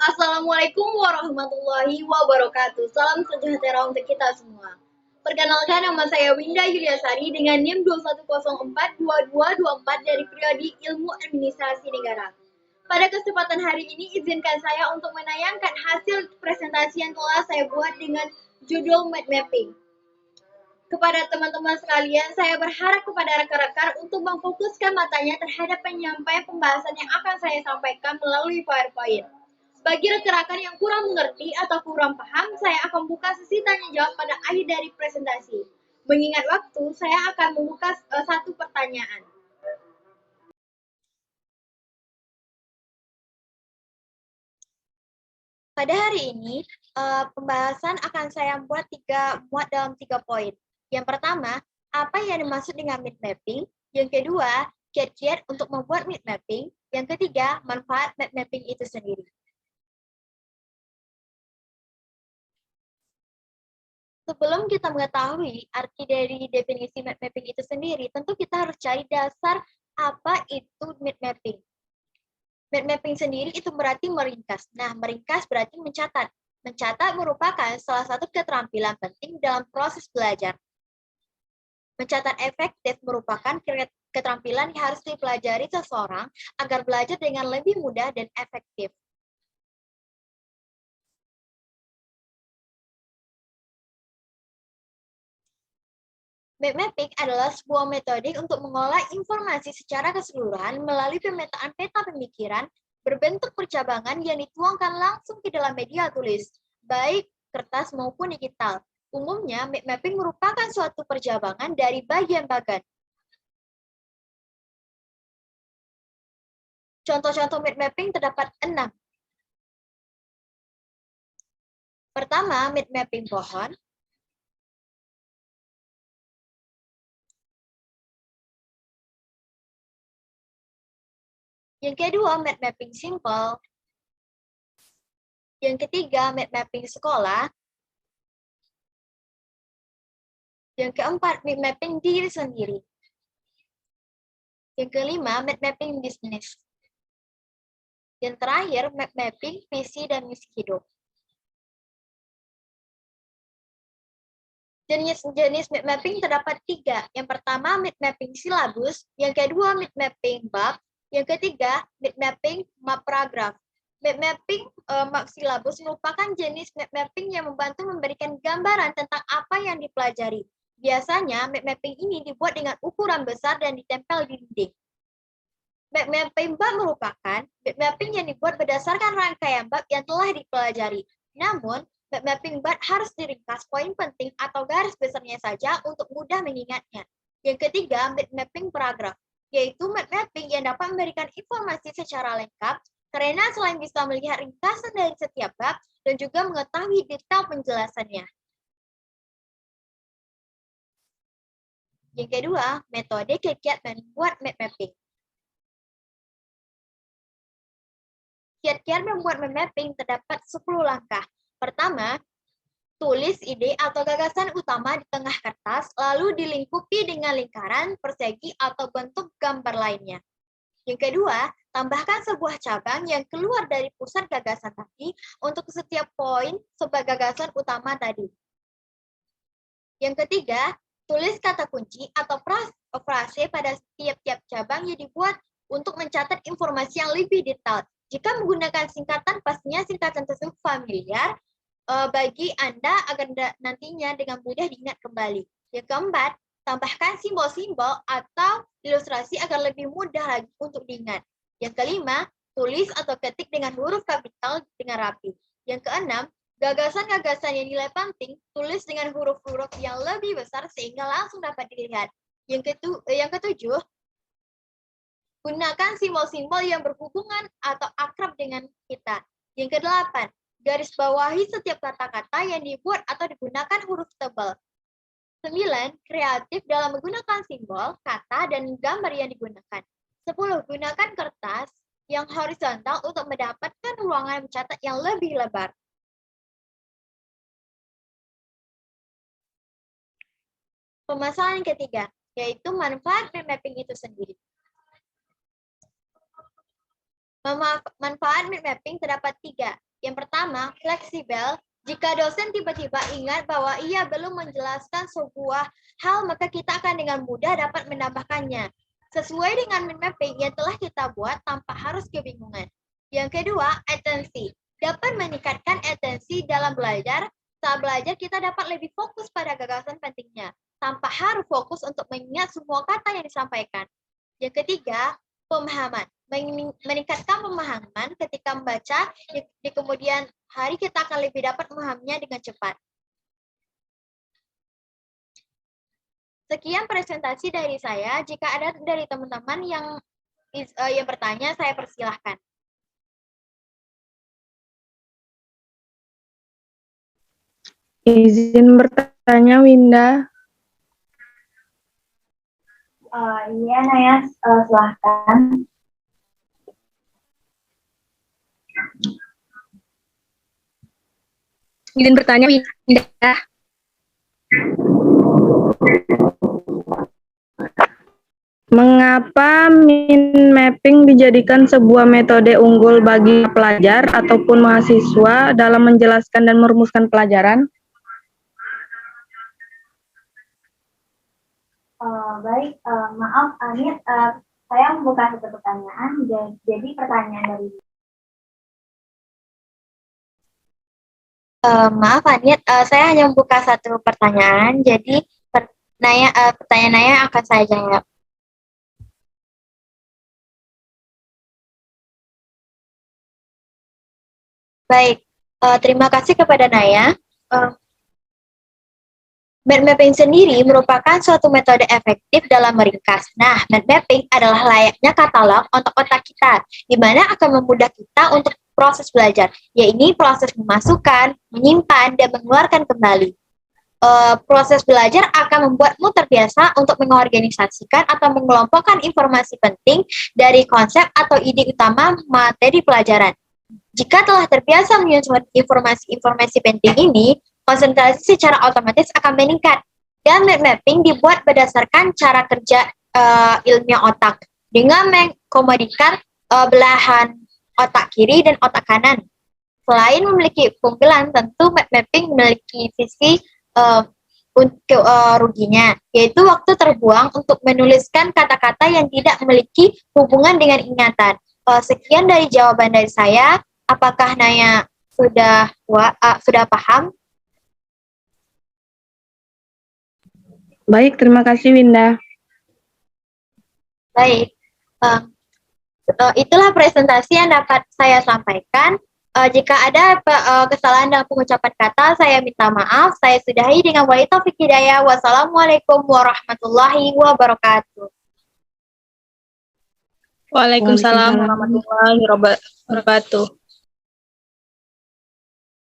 Assalamualaikum warahmatullahi wabarakatuh. Salam sejahtera untuk kita semua. Perkenalkan, nama saya Winda Yuliasari dengan NIM 21042224 dari Prodi Ilmu Administrasi Negara. Pada kesempatan hari ini, izinkan saya untuk menayangkan hasil presentasi yang telah saya buat dengan judul Mind Mapping. Kepada teman-teman sekalian, saya berharap kepada rekan-rekan untuk memfokuskan matanya terhadap penyampaian pembahasan yang akan saya sampaikan melalui PowerPoint. Bagi rekan-rekan yang kurang mengerti atau kurang paham, saya akan buka sesi tanya jawab pada akhir dari presentasi. Mengingat waktu, saya akan membuka satu pertanyaan. Pada hari ini, pembahasan akan saya muat dalam 3 poin. Yang pertama, apa yang dimaksud dengan mind mapping? Yang kedua, kiat-kiat untuk membuat mind mapping. Yang ketiga, manfaat mind mapping itu sendiri. Sebelum kita mengetahui arti dari definisi mind mapping itu sendiri, tentu kita harus cari dasar apa itu mind mapping. Mind mapping sendiri itu berarti meringkas. Nah, meringkas berarti mencatat. Mencatat merupakan salah satu keterampilan penting dalam proses belajar. Mencatat efektif merupakan keterampilan yang harus dipelajari seseorang agar belajar dengan lebih mudah dan efektif. Mind mapping adalah sebuah metode untuk mengolah informasi secara keseluruhan melalui pemetaan peta pemikiran berbentuk percabangan yang dituangkan langsung ke dalam media tulis, baik kertas maupun digital. Umumnya, mind mapping merupakan suatu percabangan dari bagian-bagian. Contoh-contoh mind mapping terdapat 6. Pertama, mind mapping pohon. Yang kedua, mind mapping simple. Yang ketiga, mind mapping sekolah. Yang keempat, mind mapping diri sendiri. Yang kelima, mind mapping bisnis. Yang terakhir, mind mapping visi dan misi hidup. Jenis mind mapping terdapat 3. Yang pertama, mind mapping silabus. Yang kedua, mind mapping bab. Yang ketiga, mind mapping map paragraf. Mind mapping map silabus merupakan jenis mind mapping yang membantu memberikan gambaran tentang apa yang dipelajari. Biasanya, mind mapping ini dibuat dengan ukuran besar dan ditempel di dinding. Mind mapping bab merupakan mind mapping yang dibuat berdasarkan rangkaian bab yang telah dipelajari. Namun, mind mapping bab harus diringkas poin penting atau garis besarnya saja untuk mudah mengingatnya. Yang ketiga, mind mapping paragraf, yaitu mind mapping yang dapat memberikan informasi secara lengkap karena selain bisa melihat ringkasan dari setiap bab dan juga mengetahui detail penjelasannya. Yang kedua, metode kiat-kiat membuat mind mapping. Kiat-kiat membuat mind mapping terdapat 10 langkah. Pertama, tulis ide atau gagasan utama di tengah kertas, lalu dilingkupi dengan lingkaran, persegi, atau bentuk gambar lainnya. Yang kedua, tambahkan sebuah cabang yang keluar dari pusat gagasan tadi untuk setiap poin sebagai gagasan utama tadi. Yang ketiga, tulis kata kunci atau frase pada tiap-tiap cabang yang dibuat untuk mencatat informasi yang lebih detail. Jika menggunakan singkatan, pastinya singkatan tersebut familiar bagi Anda agar nantinya dengan mudah diingat kembali. Yang keempat, tambahkan simbol-simbol atau ilustrasi agar lebih mudah lagi untuk diingat. Yang kelima, tulis atau ketik dengan huruf kapital dengan rapi. Yang keenam, gagasan-gagasan yang nilai penting, tulis dengan huruf-huruf yang lebih besar sehingga langsung dapat dilihat. Yang ketujuh, gunakan simbol-simbol yang berhubungan atau akrab dengan kita. Yang kedelapan, garis bawahi setiap kata-kata yang dibuat atau digunakan huruf tebal. 9. Kreatif dalam menggunakan simbol, kata, dan gambar yang digunakan. 10. Gunakan kertas yang horizontal untuk mendapatkan ruangan mencatat yang lebih lebar. Pemasalan ketiga, yaitu manfaat mind mapping itu sendiri. Manfaat mind mapping terdapat 3. Yang pertama, fleksibel. Jika dosen tiba-tiba ingat bahwa ia belum menjelaskan sebuah hal, maka kita akan dengan mudah dapat menambahkannya sesuai dengan mind mapping yang telah kita buat tanpa harus kebingungan. Yang kedua, atensi. Dapat meningkatkan atensi dalam belajar. Saat belajar, kita dapat lebih fokus pada gagasan pentingnya, tanpa harus fokus untuk mengingat semua kata yang disampaikan. Yang ketiga, pemahaman. Meningkatkan pemahaman ketika membaca, di kemudian hari kita akan lebih dapat memahaminya dengan cepat. Sekian presentasi dari saya. Jika ada dari teman-teman yang bertanya, saya persilahkan. Izin bertanya, Winda. Iya, Naya, silahkan. Izin bertanya, Winda. Mengapa mind mapping dijadikan sebuah metode unggul bagi pelajar ataupun mahasiswa dalam menjelaskan dan merumuskan pelajaran? Baik, maaf Anit, saya membuka satu pertanyaan. Jadi pertanyaan dari Maaf Anit, saya hanya membuka satu pertanyaan. Jadi pertanyaan Naya akan saya jawab. Baik, terima kasih kepada Naya. Mind mapping sendiri merupakan suatu metode efektif dalam meringkas. Nah, mind mapping adalah layaknya katalog untuk otak kita, di mana akan memudah kita untuk proses belajar, yaitu proses memasukkan, menyimpan, dan mengeluarkan kembali. Proses belajar akan membuatmu terbiasa untuk mengorganisasikan atau mengelompokkan informasi penting dari konsep atau ide utama materi pelajaran. Jika telah terbiasa menyusun informasi-informasi penting ini, konsentrasi secara otomatis akan meningkat. Dan mind mapping dibuat berdasarkan cara kerja ilmiah otak dengan mengkomodikan belahan otak kiri dan otak kanan. Selain memiliki keunggulan, tentu mind mapping memiliki sisi ruginya, yaitu waktu terbuang untuk menuliskan kata-kata yang tidak memiliki hubungan dengan ingatan. Sekian dari jawaban dari saya. Apakah Naya sudah paham? Baik, terima kasih Winda. Baik, itulah presentasi yang dapat saya sampaikan. Jika ada kesalahan dalam pengucapan kata, saya minta maaf. Saya sudahi dengan wabillahi taufiq hidayah. Wassalamualaikum warahmatullahi wabarakatuh. Waalaikumsalam warahmatullahi wabarakatuh.